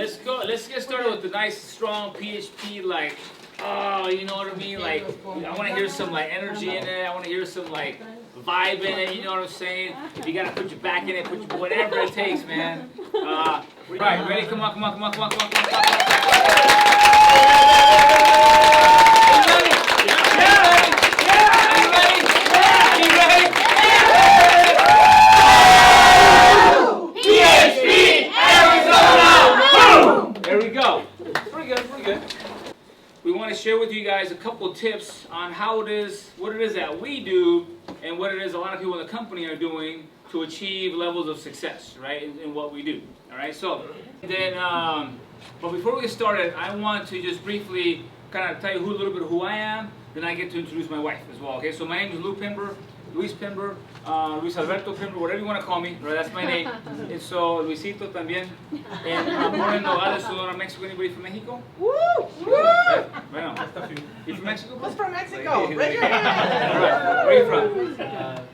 let's go. Let's get started with the nice, strong PHP. Like, oh, you know what I mean? Like, I want to hear some like energy in it. I want to hear some like vibe in it. You know what I'm saying? If you gotta put your back in it, put your, whatever it takes, man. Right, ready? Come on, come on, come on, come on, come on, come on, come share with you guys a couple of tips on how it is, what it is that we do, and what it is a lot of people in the company are doing to achieve levels of success, right, in what we do. All right, so then, but before we get started, I want to just briefly kind of tell you a little bit of who I am. Then I get to introduce my wife as well. Okay, so my name is Luis Pember, Luis Alberto Pember, whatever you want to call me, right? That's my name. And so Luisito también. And I'm born in Nogales, Sonora, Mexico. Anybody from Mexico? Woo! Woo! Right on. You from Mexico? Who's from Mexico? Raise your hand. All right. Where are you from?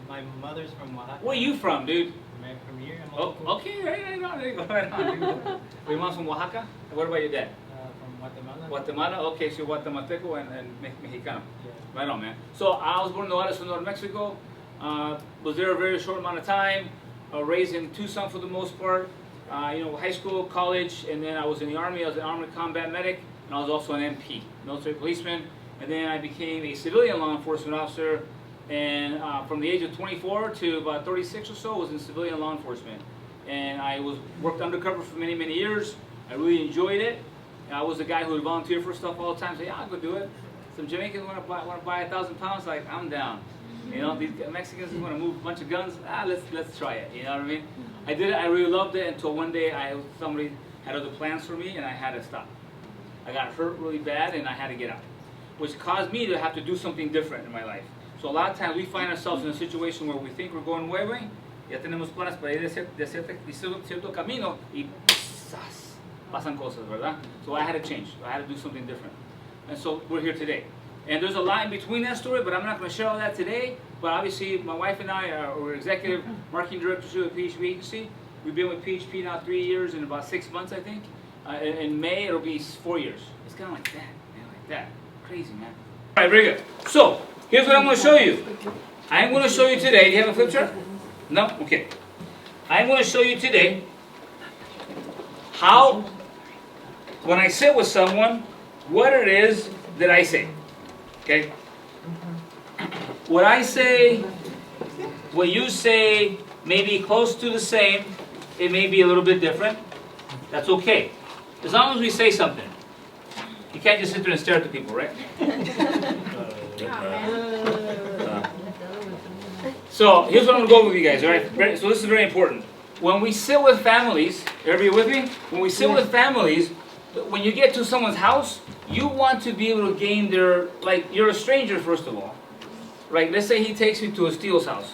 My mother's from Oaxaca. Where are you from, dude? I'm from here. Oh, okay, right on. There you go. Right on. Your mom's from Oaxaca? And what about your dad? From Guatemala. Guatemala? Okay, so Guatemalteco and Mexicano. Yeah. Right on, man. So I was born in Nogales, Sonora, Mexico. Was there a very short amount of time. Raised in Tucson for the most part. You know, high school, college, and then I was in the Army. I was an Army combat medic, and I was also an MP, military policeman. And then I became a civilian law enforcement officer. And from the age of 24 to about 36 or so, was in civilian law enforcement. And I worked undercover for many, many years. I really enjoyed it. I was the guy who would volunteer for stuff all the time. Say, yeah, I'll go do it. Some Jamaicans want to buy 1,000 pounds. Like, I'm down. You know, these Mexicans want to move a bunch of guns. Let's try it. You know what I mean? I did it. I really loved it until one day somebody had other plans for me, and I had to stop. I got hurt really bad, and I had to get out, which caused me to have to do something different in my life. So a lot of times we find ourselves in a situation where we think we're going way, ya tenemos planes para ir de cierto camino y pasan cosas, ¿verdad? So I had to change. I had to do something different. And so we're here today. And there's a lot in between that story, but I'm not going to share all that today. But obviously, my wife and I are executive marketing directors of the PHP agency. We've been with PHP now 3 years and about 6 months, I think. In May, it'll be 4 years. It's kind of like that, man, like that. Crazy, man. All right, very good. So, here's what I'm going to show you. I'm going to show you today. Do you have a flip chart? No? Okay. I'm going to show you today how, when I sit with someone, what it is that I say. Okay? What I say, what you say may be close to the same. It may be a little bit different. That's okay. As long as we say something. You can't just sit there and stare at the people, right? So here's what I'm going to go with you guys, all right? So this is very important. When we sit with families, everybody with me? When we sit with families, when you get to someone's house, you want to be able to gain their, like, you're a stranger, first of all. Right? Let's say he takes me to a Steele's house,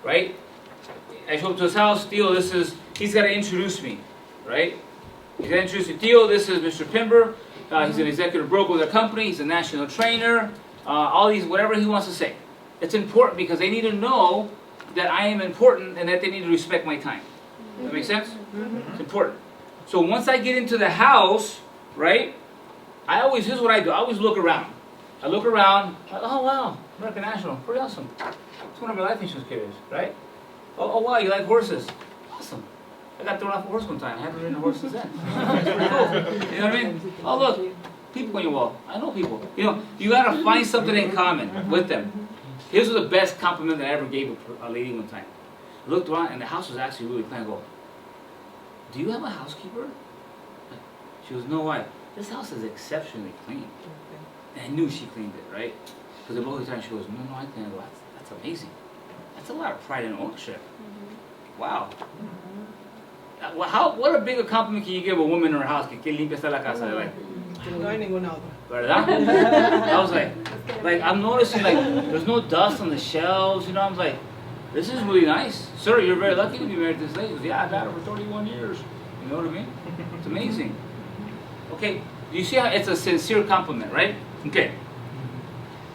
right? I show up to his house, Steele, he's got to introduce me, right? He's got to introduce me. Steele, this is Mr. Pember. He's an executive broker with a company. He's a national trainer. All these, whatever he wants to say. It's important because they need to know that I am important and that they need to respect my time. Does that make sense? It's important. So once I get into the house, right, here's what I do. I always look around. I look around, oh wow, American National, pretty awesome. It's one of my life insurance carriers, right? Oh wow, you like horses? Awesome. I got thrown off a horse one time. I haven't ridden a horse since then. It's pretty cool. You know what I mean? Oh look, people on your wall. I know people. You know, you gotta find something in common with them. Here's the best compliment that I ever gave a lady one time. I looked around and the house was actually really clean. I go, do you have a housekeeper? She goes, no, why? This house is exceptionally clean. And I knew she cleaned it, right? Because the most of the time she goes, no, I cleaned it. That's amazing. That's a lot of pride and ownership. Wow. What a bigger compliment can you give a woman in her house? Que limpia está la casa. Like, No hay ninguna otra. ¿verdad? I was like I'm noticing like there's no dust on the shelves. You know, I was like, this is really nice, sir. You're very lucky to be married to this lady. Goes, yeah, I've had her for 31 years. You know what I mean? It's amazing. Okay, do you see how it's a sincere compliment, right? Okay.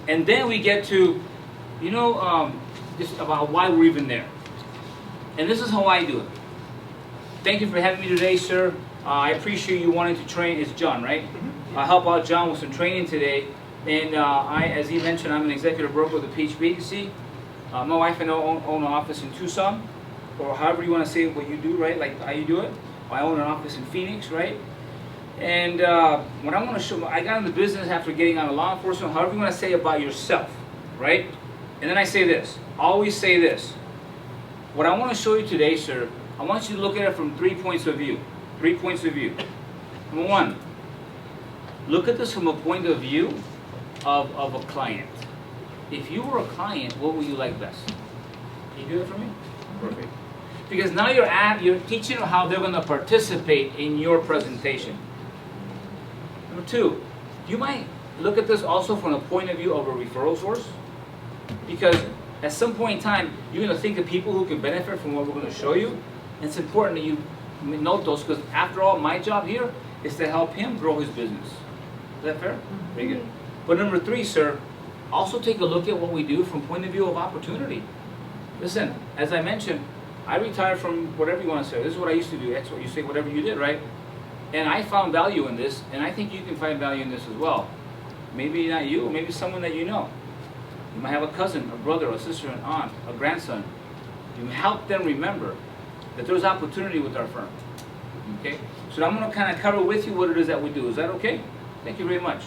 And then we get to, you know, just about why we're even there. And this is how I do it. Thank you for having me today, sir. I appreciate you wanting to train. It's John, right? I help out John with some training today. And as he mentioned, I'm an executive broker with a PHP agency. My wife and I own an office in Tucson, or however you want to say what you do, right? Like how you do it. I own an office in Phoenix, right? And what I want to show, I got into business after getting out of law enforcement, however you want to say about yourself, right? And then I say this, always say this. What I want to show you today, sir, I want you to look at it from 3 points of view. 3 points of view. Number one, look at this from a point of view of a client. If you were a client, what would you like best? Can you do that for me? Perfect. Because now you're teaching them how they're going to participate in your presentation. Number two, you might look at this also from the point of view of a referral source. Because at some point in time, you're going to think of people who can benefit from what we're going to show you. And it's important that you note those, because after all, my job here is to help him grow his business. Is that fair? Very good. But number three, sir, also take a look at what we do from point of view of opportunity. Listen, as I mentioned, I retired from whatever you want to say. This is what I used to do. That's what you say, whatever you did, right? And I found value in this, and I think you can find value in this as well. Maybe not you, maybe someone that you know. You might have a cousin, a brother, a sister, an aunt, a grandson. You help them remember that there's opportunity with our firm. Okay? So I'm going to kind of cover with you what it is that we do. Is that okay? Thank you very much.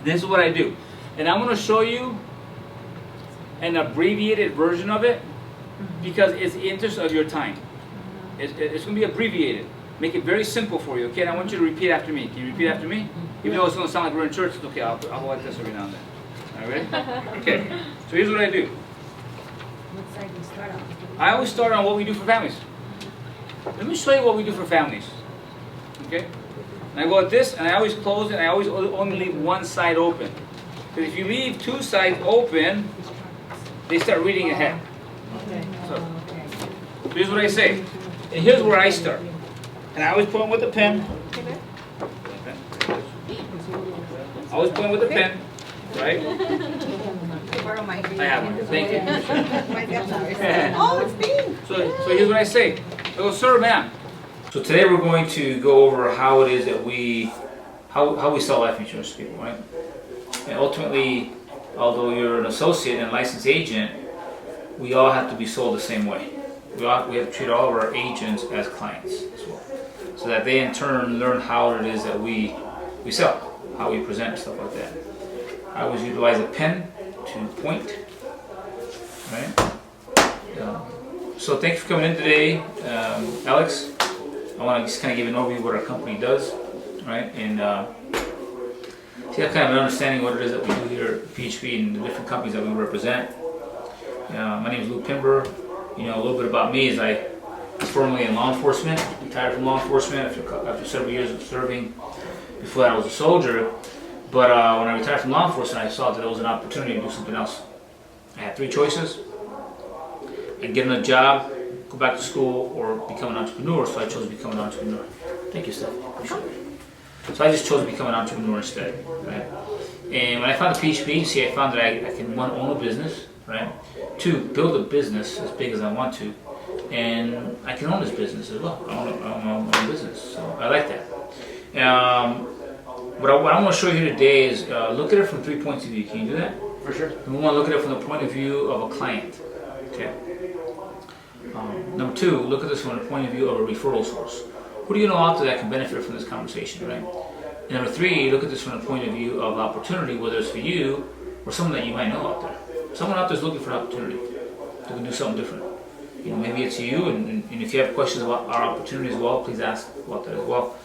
This is what I do. And I'm going to show you an abbreviated version of it because it's the interest of your time. It's going to be abbreviated. Make it very simple for you, okay? And I want you to repeat after me. Can you repeat after me? Even though it's going to sound like we're in church, it's okay. I'll go like this every now and then. All right, ready? Okay. So here's what I do. What side do you start on? I always start on what we do for families. Let me show you what we do for families. Okay? And I go like this, and I always close it, and I always only leave one side open. Because if you leave two sides open, they start reading ahead. Okay. So, here's what I say. And here's where I start. And I always point with a pen. I always point with a pen. Right? Borrow my I have one. Thank you. My goodness. Oh, it's Dean. So here's what I say. I go, sir, ma'am. So today we're going to go over how it is that how we sell life insurance to people, right? And ultimately, although you're an associate and licensed agent, we all have to be sold the same way. We have to treat all of our agents as clients as well, so that they in turn learn how it is that we sell, how we present, stuff like that. I always utilize a pen to point, right? So thanks for coming in today, Alex. I want to just kind of give an overview of what our company does, right? And so you have kind of an understanding of what it is that we do here at PHP and the different companies that we represent. My name is Luke Pimber. You know, a little bit about me is I was formerly in law enforcement, retired from law enforcement after several years of serving. Before that I was a soldier. But when I retired from law enforcement, I saw that there was an opportunity to do something else. I had three choices: and get a job, go back to school, or become an entrepreneur. So I chose to become an entrepreneur. Thank you, Steph. Appreciate it. So I just chose to become an entrepreneur instead. Right? And when I found the PHP agency, I found that I can, one, own a business, right? Two, build a business as big as I want to, and I can own this business as well. I own my own business, so I like that. What I want to show you here today is look at it from 3 points of view. Can you do that? For sure. And we want to look at it from the point of view of a client. Okay. Number two, look at this from the point of view of a referral source. Who do you know out there that can benefit from this conversation, right? And number three, look at this from the point of view of opportunity, whether it's for you or someone that you might know out there. Someone out there is looking for an opportunity to do something different. You know, maybe it's you, and if you have questions about our opportunity as well, please ask about that as well.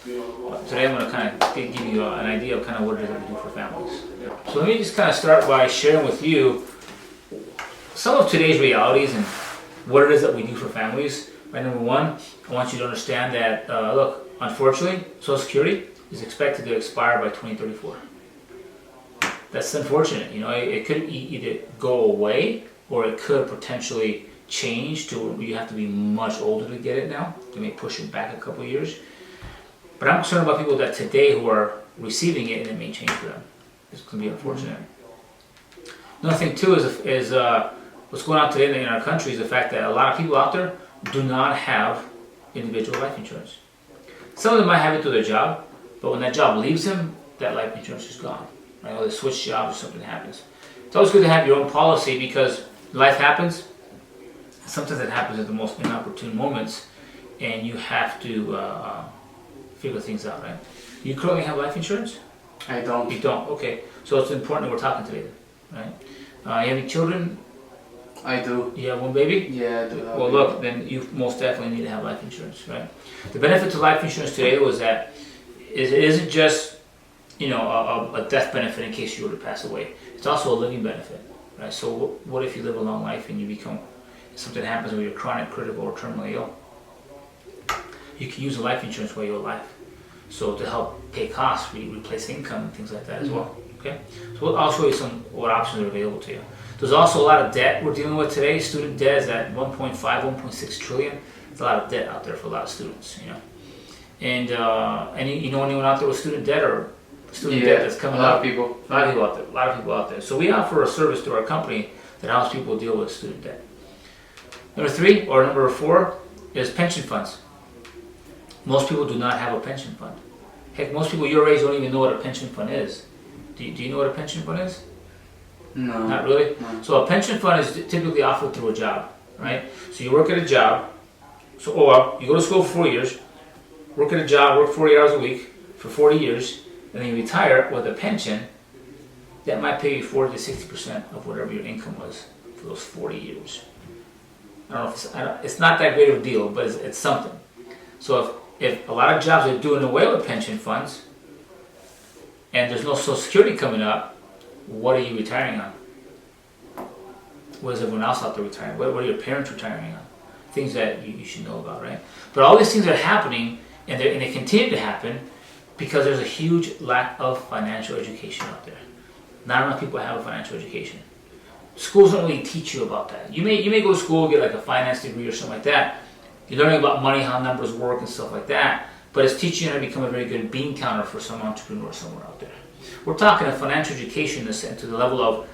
Today I'm going to kind of give you an idea of kind of what it is that we do for families. So let me just kind of start by sharing with you some of today's realities and what it is that we do for families. Right, number one, I want you to understand that, look, unfortunately, Social Security is expected to expire by 2034. That's unfortunate. You know, it could either go away or it could potentially change to where you have to be much older to get it now. They may push it back a couple of years. But I'm concerned about people that today who are receiving it and it may change for them. It's going to be unfortunate. Another thing too is what's going on today in our country is the fact that a lot of people out there do not have individual life insurance. Some of them might have it through their job, but when that job leaves them, that life insurance is gone. Right? Or they switch jobs or something happens. It's always good to have your own policy because life happens. Sometimes it happens at the most inopportune moments, and you have to figure things out, right? Do you currently have life insurance? I don't. You don't. Okay. So it's important that we're talking today, right? You have any children? I do. You have one baby? Yeah, I do. Well, look, then you most definitely need to have life insurance, right? The benefit to life insurance today was that it isn't just, a death benefit in case you were to pass away. It's also a living benefit, right? So what if you live a long life and you become, something happens where you're chronic, critical, or terminally ill? You can use a life insurance while you're alive. So to help pay costs, replace income, and things like that as well, okay? So I'll show you what options are available to you. There's also a lot of debt we're dealing with today. Student debt is at 1.5, 1.6 trillion. There's a lot of debt out there for a lot of students, And you know anyone out there with student debt or student debt that's coming up? A lot of people. A lot of people out there. So we offer a service through our company that helps people deal with student debt. Number 4 is pension funds. Most people do not have a pension fund. Heck, most people your age don't even know what a pension fund is. Do you know what a pension fund is? No. Not really? No. So a pension fund is typically offered through a job, right? So you work at a job, or you go to school for 4 years, work at a job, work 40 hours a week for 40 years, and then you retire with a pension that might pay you 40 to 60% of whatever your income was for those 40 years. I don't know if it's not that great of a deal, but it's something. So if a lot of jobs are doing away with pension funds, and there's no Social Security coming up, what are you retiring on? What is everyone else out there retiring? What are your parents retiring on? Things that you should know about, right? But all these things are happening, and they continue to happen because there's a huge lack of financial education out there. Not enough people have a financial education. Schools don't really teach you about that. You may go to school, get like a finance degree or something like that. You're learning about money, how numbers work and stuff like that, but it's teaching you how to become a very good bean counter for some entrepreneur somewhere out there. We're talking a financial education to the level of,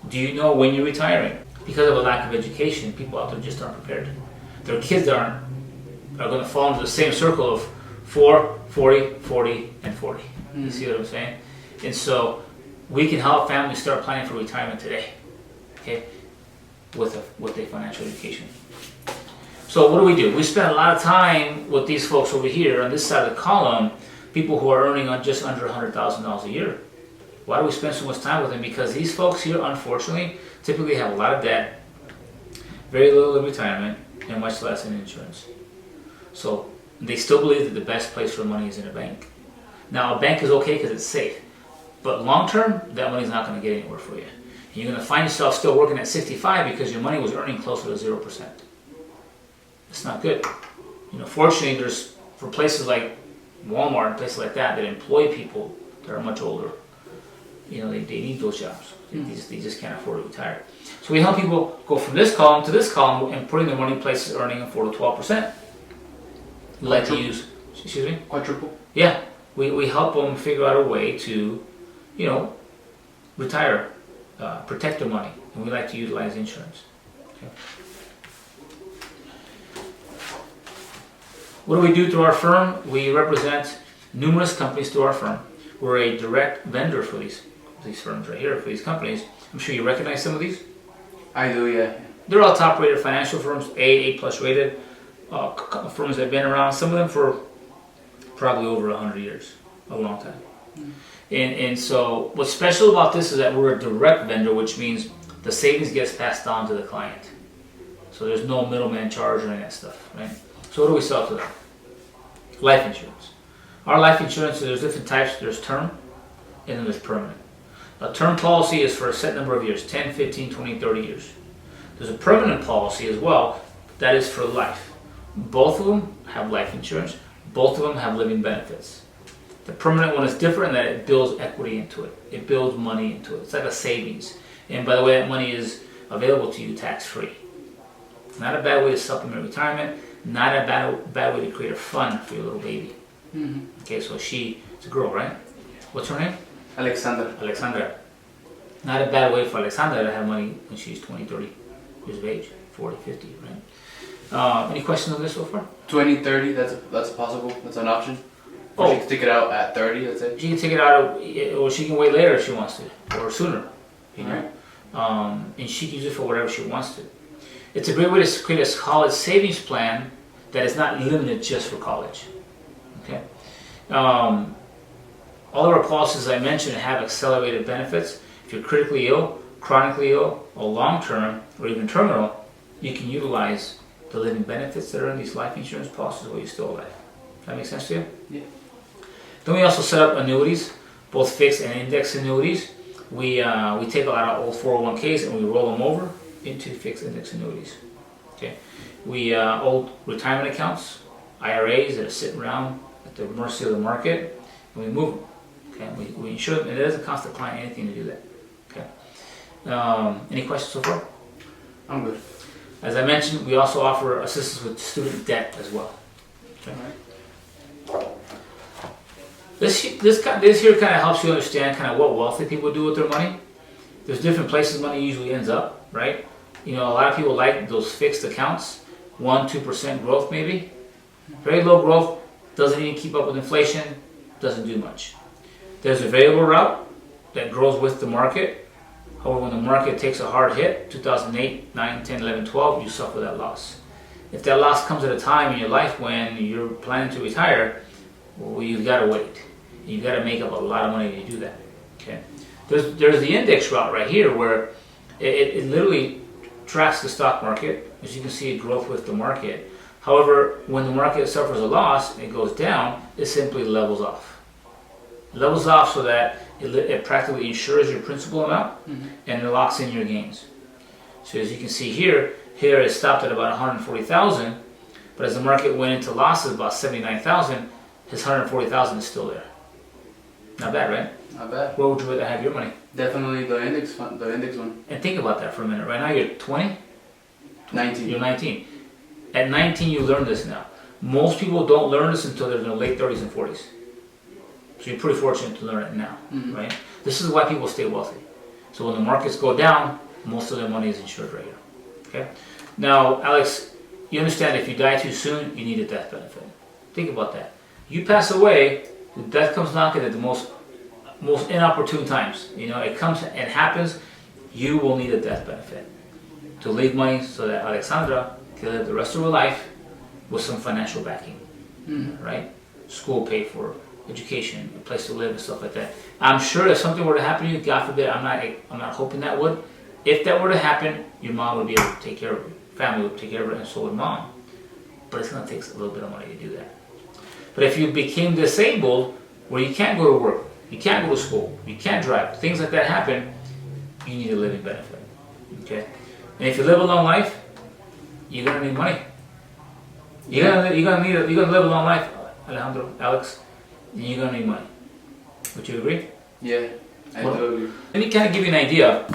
do you know when you're retiring? Because of a lack of education, people out there just aren't prepared. Their kids are going to fall into the same circle of 4, 40, 40, and 40. You see what I'm saying? And so we can help families start planning for retirement today, okay, with a financial education. So what do? We spend a lot of time with these folks over here on this side of the column, people who are earning just under $100,000 a year. Why do we spend so much time with them? Because these folks here, unfortunately, typically have a lot of debt, very little in retirement, and much less in insurance. So they still believe that the best place for money is in a bank. Now, a bank is okay because it's safe, but long term, that money's not going to get anywhere for you. And you're going to find yourself still working at 65 because your money was earning closer to 0%. It's not good. Fortunately, there's for places like Walmart and places like that employ people that are much older. They need those jobs. They just can't afford to retire. So we help people go from this column to this column and putting their money in places earning 4 to 12%. We like to use, excuse me? Quadruple? Yeah. We help them figure out a way to, retire, protect their money, and we like to utilize insurance. Okay. What do we do through our firm? We represent numerous companies through our firm. We're a direct vendor for these firms right here, for these companies. I'm sure you recognize some of these. I do, yeah. They're all top-rated financial firms, A+ rated firms that have been around. Some of them for probably over 100 years, a long time. And so what's special about this is that we're a direct vendor, which means the savings gets passed on to the client. So there's no middleman charge or any of that stuff, right? So what do we sell to them? Life insurance. Our life insurance, there's different types. There's term, and then there's permanent. A term policy is for a set number of years, 10, 15, 20, 30 years. There's a permanent policy as well, that is for life. Both of them have life insurance. Both of them have living benefits. The permanent one is different in that it builds equity into it. It builds money into it. It's like a savings. And by the way, that money is available to you tax-free. Not a bad way to supplement retirement. Not a bad way to create a fund for your little baby. Mm-hmm. Okay, so it's a girl, right? What's her name? Alexander. Alexandra. Not a bad way for Alexandra to have money when she's 20, 30 years of age, 40, 50, right? Any questions on this so far? 20, 30, that's possible. That's an option. Or Oh. she can take it out at 30, that's it. She can take it out, or she can wait later if she wants to, or sooner. You know, and she can use it for whatever she wants to. It's a great way to create a college savings plan that is not limited just for college. Okay. All of our policies I mentioned have accelerated benefits. If you're critically ill, chronically ill, or long-term, or even terminal, you can utilize the living benefits that are in these life insurance policies while you're still alive. That make sense to you? Yeah. Then we also set up annuities, both fixed and index annuities. We take a lot of old 401ks and we roll them over into fixed index annuities. Okay. We old retirement accounts, IRAs that are sitting around at the mercy of the market, and we move them. Okay. We insure them, and it doesn't cost the client anything to do that. Okay. Any questions so far? I'm good. As I mentioned, we also offer assistance with student debt as well. Okay. This here kind of helps you understand kind of what wealthy people do with their money. There's different places money usually ends up, right? You know, a lot of people like those fixed accounts, 1-2% growth maybe. Very low growth, doesn't even keep up with inflation, doesn't do much. There's a variable route that grows with the market. However, when the market takes a hard hit, 2008, 9, 10, 11, 12, you suffer that loss. If that loss comes at a time in your life when you're planning to retire, well, you've got to wait. You've got to make up a lot of money to do that. Okay. There's the index route right here where it literally tracks the stock market. As you can see, it growth with the market. However, when the market suffers a loss and it goes down, it simply levels off. It levels off so that it practically insures your principal amount and it locks in your gains. So as you can see here it stopped at about 140,000, but as the market went into losses about 79,000, his 140,000 is still there. Not bad, right? Not bad. Where would you rather have your money? Definitely the index fund, the index one. And think about that for a minute. Right now you're 20, 19. you're 19. At 19 you learn this now. Most people don't learn this until they're in their late 30s and 40s. So you're pretty fortunate to learn it now, right? This is why people stay wealthy. So when the markets go down, most of their money is insured right here. Okay? Now, Alex, you understand if you die too soon, you need a death benefit. Think about that. You pass away, the death comes knocking at the most inopportune times. You know, it comes and happens, you will need a death benefit to leave money so that Alexandra can live the rest of her life with some financial backing, right? School paid for, education, a place to live and stuff like that. I'm sure if something were to happen to you, God forbid, I'm not hoping that would. If that were to happen, your mom would be able to take care of it, family would take care of it, and so would mom. But it's going to take a little bit of money to do that. But if you became disabled, where you can't go to work, you can't go to school, you can't drive, things like that happen, you need a living benefit. Okay? And if you live a long life, you're going to need money. You're going to live a long life, Alejandro, Alex, and you're going to need money. Would you agree? Yeah, I do agree. Let me kind of give you an idea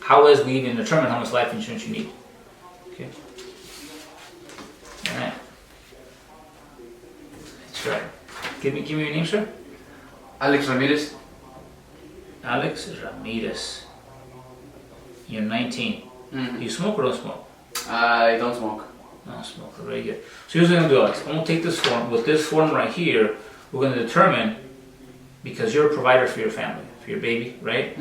how is we even determine how much life insurance you need. Okay. All right. That's right. Give me your name, sir. Alex Ramirez. Alex Ramirez. You're 19. Mm-hmm. Do you smoke or don't smoke? I don't smoke. No, smoke. Very good. So here's what I'm going to do, Alex. I'm going to take this form. With this form right here, we're going to determine, because you're a provider for your family, for your baby, right?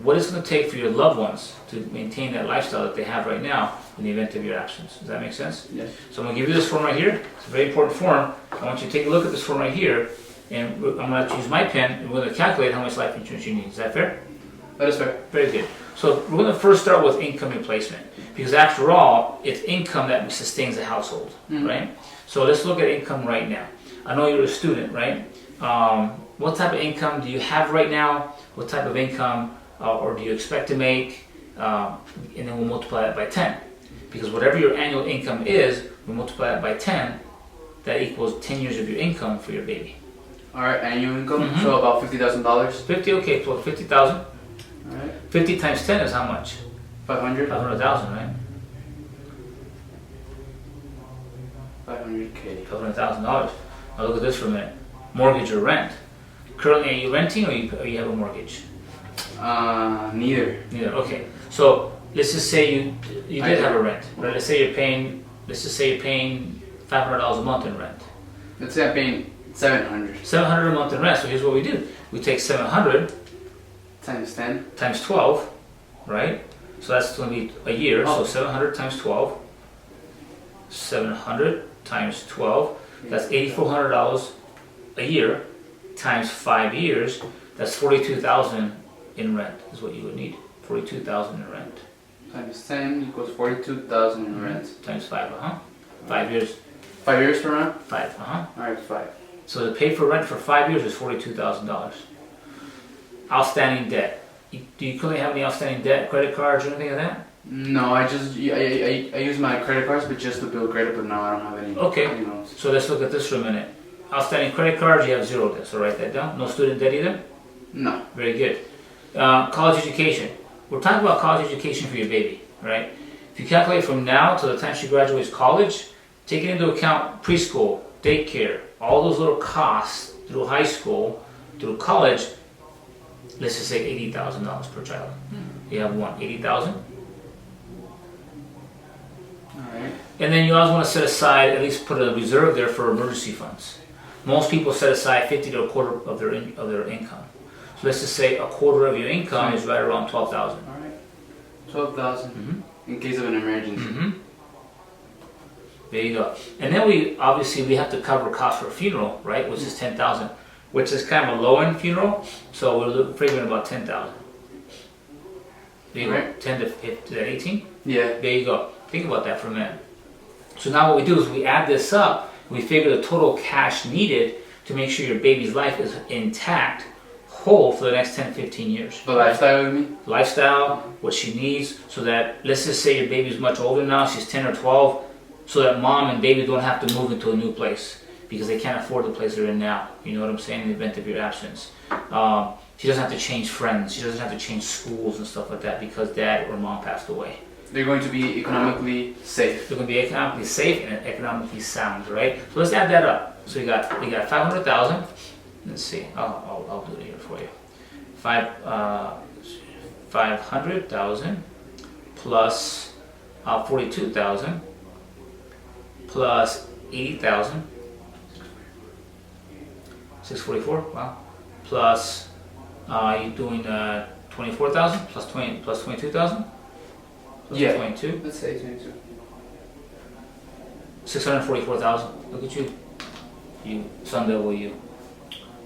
What it's going to take for your loved ones to maintain that lifestyle that they have right now in the event of your absence. Does that make sense? Yes. So I'm going to give you this form right here. It's a very important form. I want you to take a look at this form right here, and I'm going to use my pen, and we're going to calculate how much life insurance you need. Is that fair? That is fair. Very good. So we're going to first start with income replacement, because after all, it's income that sustains a household, right? So let's look at income right now. I know you're a student, right? What type of income do you have right now? What type of income or do you expect to make? And then we'll multiply that by 10. Because whatever your annual income is, we multiply that by 10, that equals 10 years of your income for your baby. Alright, annual income, so about $50,000. 50, okay, so 50,000. Alright. 50 times 10 is how much? 500? 500,000, right? 500K. $500,000. Now look at this for a minute. Mortgage or rent. Currently, are you renting or you have a mortgage? Neither. Neither. Okay. So let's just say you did have a rent. Right? Let's say you're paying let's just say you're paying $500 a month in rent. Let's say I'm paying 700 $700 a month in rent. So here's what we do: we take 700 times 10. times 12, right? So that's going to be a year. Oh. So 700 times 12. 700 times 12. That's $8,400 a year times 5 years. That's $42,000 in rent is what you would need. $42,000 in rent Times 10 equals 42,000 in rent. times 5. 5 years. 5 years from now? 5. Alright, 5. So to pay for rent for 5 years is $42,000. Outstanding debt. Do you currently have any outstanding debt, credit cards, or anything like that? No, I use my credit cards, but just to build credit, but now I don't have any. Okay. Any loans. So let's look at this for a minute. Outstanding credit cards, you have 0 debt. So write that down. No student debt either? No. Very good. College education. We're talking about college education for your baby, right? If you calculate from now to the time she graduates college, taking into account preschool, daycare, all those little costs through high school, through college, let's just say $80,000 per child. You have one, 80,000. Alright. And then you always want to set aside, at least put a reserve there for emergency funds. Most people set aside 50 to a quarter of their income. So let's just say a quarter of your income is right around 12,000. Alright. 12,000 in case of an emergency. There you go. And then we have to cover costs for a funeral, right? Which is 10,000, which is kind of a low end funeral. So we're figuring about 10,000. There you go. Right. 10 to 18. Yeah. There you go. Think about that for a minute. So now what we do is we add this up. We figure the total cash needed to make sure your baby's life is intact, whole for the next 10, 15 years. The lifestyle with me? Lifestyle, what she needs, so that, let's just say your baby's much older now, she's 10 or 12, so that mom and baby don't have to move into a new place because they can't afford the place they're in now. You know what I'm saying? In the event of your absence. She doesn't have to change friends. She doesn't have to change schools and stuff like that because dad or mom passed away. They're going to be economically safe. They're going to be economically safe and economically sound, right? So let's add that up. So we got 500,000. Let's see. I'll do it here for you. 500,000 plus 42,000 plus 80,000. 644. Wow. Plus you're doing 24,000 plus 22,000. Yeah. 22. Let's say 22. 644,000. Look at you. You Sun Devil, you.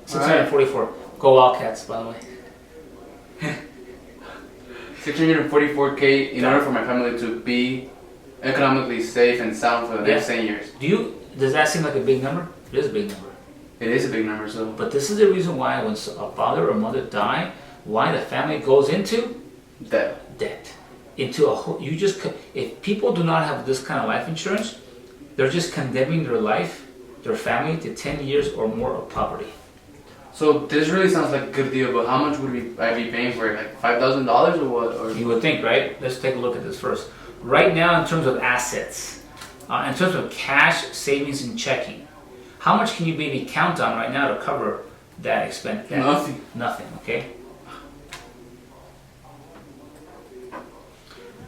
644. Go Wildcats, by the way. 644K in order for my family to be economically safe and sound for the next 10 years. Does that seem like a big number? It is a big number. It is a big number, so. But this is the reason why when a father or mother die, why the family goes into Debt. debt. Into a whole, if people do not have this kind of life insurance, they're just condemning their life, their family to 10 years or more of poverty. So this really sounds like a good deal, but how much would I be paying for it? Like $5,000 or what? Or You would think, right? Let's take a look at this first. Right now, in terms of assets, in terms of cash, savings, and checking, how much can you maybe count on right now to cover that expense? Nothing. Nothing, okay?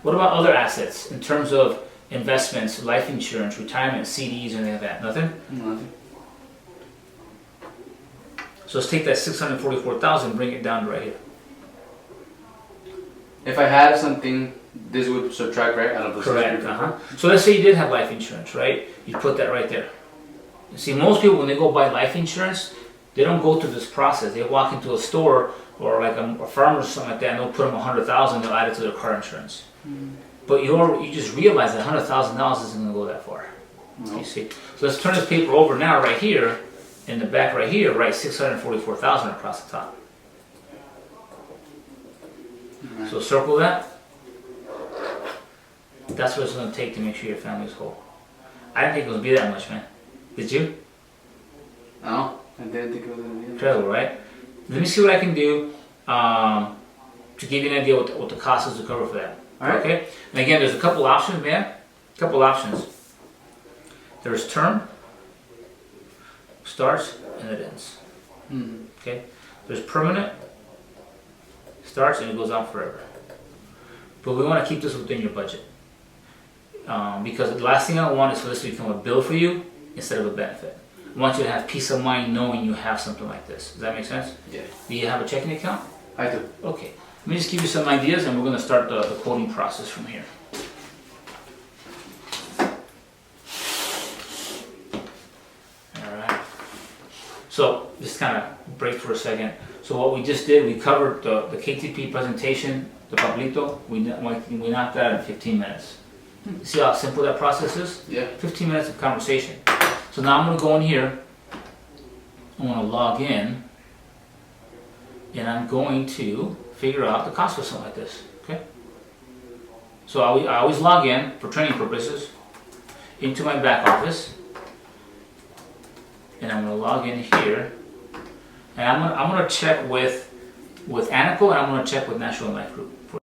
What about other assets in terms of investments, life insurance, retirement, CDs, anything like that? Nothing? Nothing. So let's take that 644,000, bring it down to right here. If I had something, this would subtract right out of the Correct. 644. So let's say you did have life insurance, right? You put that right there. You see, most people when they go buy life insurance, they don't go through this process. They walk into a store or like a farmer or something like that, and they'll put them 100,000, they'll add it to their car insurance. But you just realize that $100,000 isn't going to go that far. No. You see. So let's turn this paper over now, right here, in the back, right here. Write 644,000 across the top. Alright. So circle that. That's what it's going to take to make sure your family's whole. I didn't think it was going to be that much, man. Did you? No, I didn't think it was going to be. Incredible, right? Let me see what I can do to give you an idea what the cost is to cover for that. Alright. Okay? And again, there's a couple options, man. A couple options. There's term, starts, and it ends. Okay? There's permanent, starts, and it goes on forever. But we want to keep this within your budget. because the last thing I want is for this to become a bill for you instead of a benefit. I want you to have peace of mind knowing you have something like this. Does that make sense? Yeah. Do you have a checking account? I do. Okay. Let me just give you some ideas and we're going to start the quoting process from here. Alright. So, just kind of break for a second. So what we just did, we covered the KTP presentation, the Pablito, we knocked that out in 15 minutes. See how simple that process is? Yeah. 15 minutes of conversation. So now I'm going to go in here, I'm going to log in, and I'm going to figure out the cost of something like this, okay? So I always log in, for training purposes, into my back office, and I'm going to log in here, and I'm going to check with Anaco, and I'm going to check with National Life Group